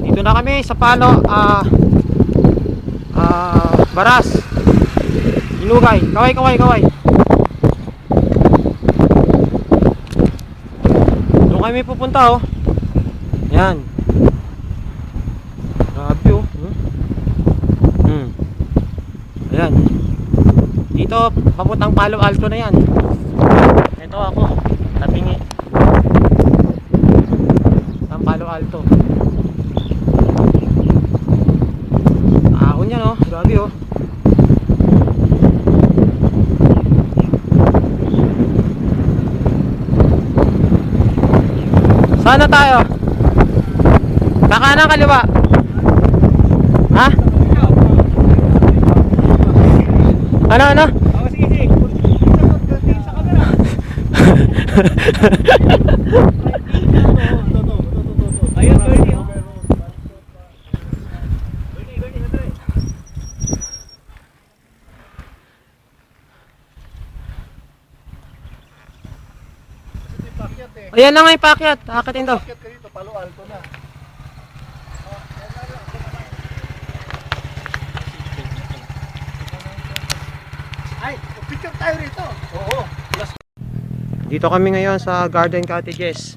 Dito na kami sa Palo, Baras, Inugay, kaway. Doon kami pupunta, oh. Yan. Grabe, oh. Ayan. Dito, papuntang Palo Alto na yan. Ito ako, tapingi. Ang Palo Alto. Ahon yan, oh. Grabe, oh. Saan na tayo? Kanan, kaliwa? Ha? Ano? Sige. Sa camera. Ayun, Bernie, oh. Ayan na nga yung paakyat. Akatin daw. Bakit ka dito? Palo Alto na. Ay, picture tayo rito. Oo. Dito kami ngayon sa Garden Cottages.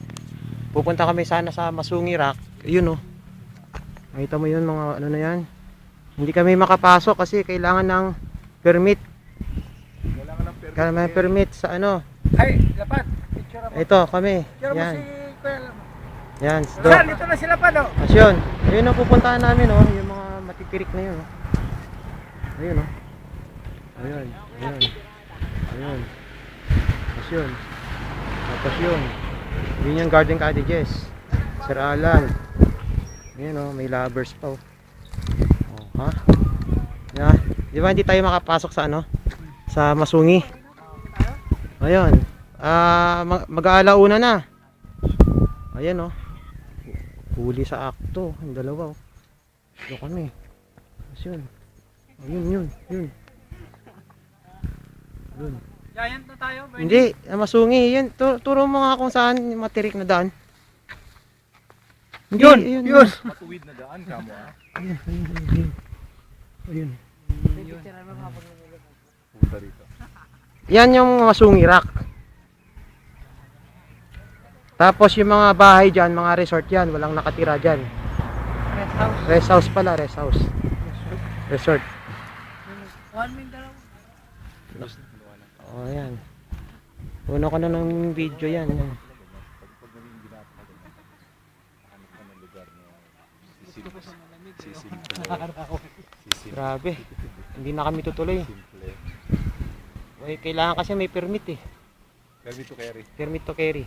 Pupunta kami sana sa Masungi Rock. Ayun, oh. Nakita mo yun, mga ano na yan. Hindi kami makapasok kasi kailangan ng permit. Kailangan ng permit sa ano. Ay, dapat. Picture ako. Ito kami. Picture mo Yan. si Kuya Lam. Yan. Saan? Dito na sila pa, no? Asyon. Ayun ang pupuntahan namin, oh. Yung mga matitirik na yun, oh. Ayun, oh. Ayun. Asyon. Tapos yun. Yun yung Garden Cottages. Sir Alan. Ayun, oh. May lovers pa, oh. Oh, ha? Yeah. Di ba hindi tayo makapasok sa ano? Sa Masungi. Ayun. Mag-aalauna na. Ayan, oh. Huli sa akto. Yung dalawa, oh. Ito kami. Ayun. Ayun. Giant na tayo, Bernie. Hindi, Masungi. Yun, turo mo nga kung saan yung matirik na daan. Hindi, Yun. Matuwid na daan ka mo, ah. Ayun. Punta rito. Yan yung Masungi Rock. Tapos yung mga bahay dyan, mga resort yan, walang nakatira dyan. Rest house pala, rest house. Resort. One minute daw. Oh, yan. Puno ko na ng video yan. Yan. Grabe. Hindi na kami tutuloy. Kailangan kasi may permit, eh. Permit to carry. Permit to carry.